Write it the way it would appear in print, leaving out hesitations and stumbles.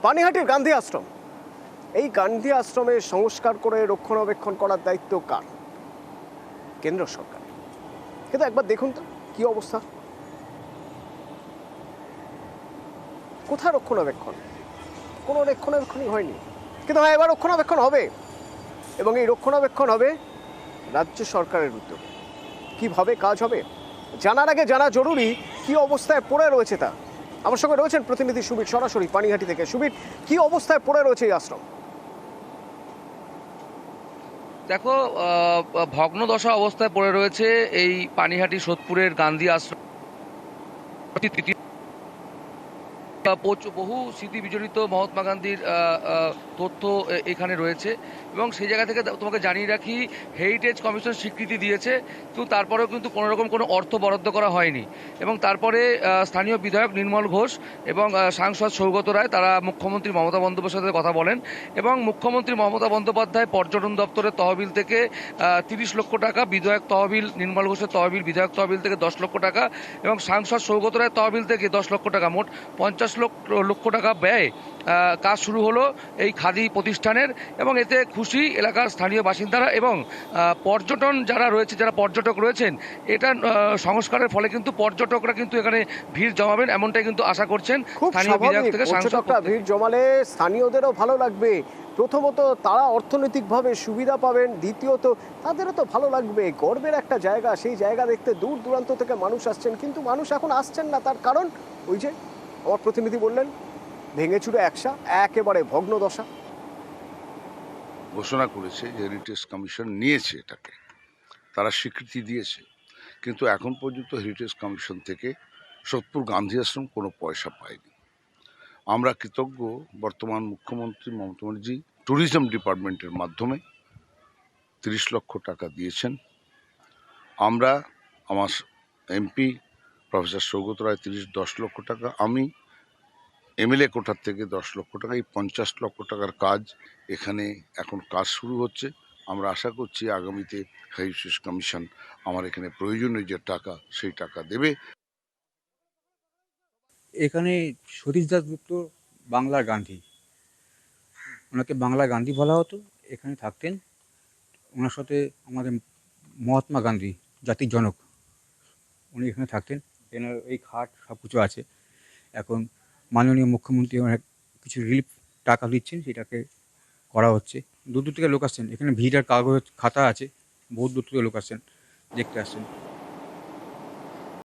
পানিহাটির গান্ধী আশ্রম, এই গান্ধী আশ্রমে সংস্কার করে রক্ষণাবেক্ষণ করার দায়িত্ব কার? কেন্দ্র সরকার। কিন্তু একবার দেখুন তো কি অবস্থা, কোথায় রক্ষণাবেক্ষণ? কোনো রক্ষণাবেক্ষণই হয়নি। কিন্তু হ্যাঁ, এবার রক্ষণাবেক্ষণ হবে, এবং এই রক্ষণাবেক্ষণ হবে রাজ্য সরকারের উদ্যোগে। কিভাবে কাজ হবে জানার আগে জানা জরুরি কি অবস্থায় পড়ে রয়েছে তা। আমার সঙ্গে রয়েছেন প্রতিনিধি সুবীর সরাসরি পানিহাটি থেকে। সুবীর, কি অবস্থায় পড়ে রয়েছে এই আশ্রম? দেখো, ভগ্নদশা অবস্থায় পড়ে রয়েছে এই পানিহাটি সোদপুরের গান্ধী আশ্রম। বহু স্মৃতি বিজড়িত মহাত্মা গান্ধীর তথ্য এখানে রয়েছে, এবং সেই জায়গা থেকে তোমাকে জানিয়ে রাখি, হেরিটেজ কমিশন স্বীকৃতি দিয়েছে, কিন্তু তারপরেও কিন্তু কোনো রকম কোনো অর্থ বরাদ্দ করা হয়নি। এবং তারপরে স্থানীয় বিধায়ক নির্মল ঘোষ এবং সাংসদ সৌগত রায় তারা মুখ্যমন্ত্রী মমতা বন্দ্যোপাধ্যায়ের সাথে কথা বলেন, এবং মুখ্যমন্ত্রী মমতা বন্দ্যোপাধ্যায় পর্যটন দপ্তরের তহবিল থেকে 30 লক্ষ টাকা, বিধায়ক তহবিল নির্মল ঘোষের তহবিল, বিধায়ক তহবিল থেকে 10 লক্ষ টাকা, এবং সাংসদ সৌগত রায়ের তহবিল থেকে 10 লক্ষ টাকা, মোট 50 লক্ষ টাকা ব্যয় কাজ শুরু হলো এই খাদি প্রতিষ্ঠানের। এবং এতে খুশি এলাকার স্থানীয় বাসিন্দারা এবং পর্যটন যারা রয়েছে, যারা পর্যটক রয়েছেন। এটা সংস্কারের ফলে কিন্তু পর্যটকরা কিন্তু এখানে ভিড় জমাবেন, এমনটাই কিন্তু আশা করছেন স্থানীয় বিধায়ক থেকে সাংসদ। ভিড় জমালে স্থানীয়দেরও ভালো লাগবে। প্রথমত তারা অর্থনৈতিকভাবে সুবিধা পাবেন, দ্বিতীয়ত তাদেরও তো ভালো লাগবে। গর্বের একটা জায়গা, সেই জায়গা দেখতে দূর দূরান্ত থেকে মানুষ আসছেন, কিন্তু মানুষ এখন আসছেন না। তার কারণ ওই যে আমার প্রতিনিধি বললেন, ভেঙে চুরে একসা, একেবারে ভগ্নদশা। ঘোষণা করেছে যে হেরিটেজ কমিশন নিয়েছে, এটাকে তারা স্বীকৃতি দিয়েছে, কিন্তু এখন পর্যন্ত হেরিটেজ কমিশন থেকে সোদপুর গান্ধী আশ্রম কোনো পয়সা পায়নি। আমরা কৃতজ্ঞ, বর্তমান মুখ্যমন্ত্রী মমতা ব্যানার্জি ট্যুরিজম ডিপার্টমেন্টের মাধ্যমে 30 লক্ষ টাকা দিয়েছেন। আমরা, আমার এমপি প্রফেসর সৌগত রায় 10 লক্ষ টাকা, আমি এমএলএ কোটার থেকে 10 লক্ষ টাকা, এই 50 লক্ষ টাকার কাজ এখানে এখন কাজ শুরু হচ্ছে। আমরা আশা করছি আগামীতে হেরিটেজ কমিশন আমার এখানে প্রয়োজনীয় যে টাকা, সেই টাকা দেবে। এখানে সতীশ দাশগুপ্ত বাংলার গান্ধী, ওনাকে বাংলার গান্ধী বলা হতো। এখানে থাকতেন, ওনার সাথে আমাদের মহাত্মা গান্ধী জাতির জনক, উনি এখানে থাকতেন। এনার এই খাট সব কিছু আছে। এখন মাননীয় মুখ্যমন্ত্রী অনেক কিছু রিলিফ টাকা দিচ্ছেন, সেটাকে করা হচ্ছে। দূর দূর থেকে লোক আসছেন, এখানে ভিড় আর কাগজ খাতা আছে, বহুত দূর থেকে লোক আসছেন, দেখতে আসছেন।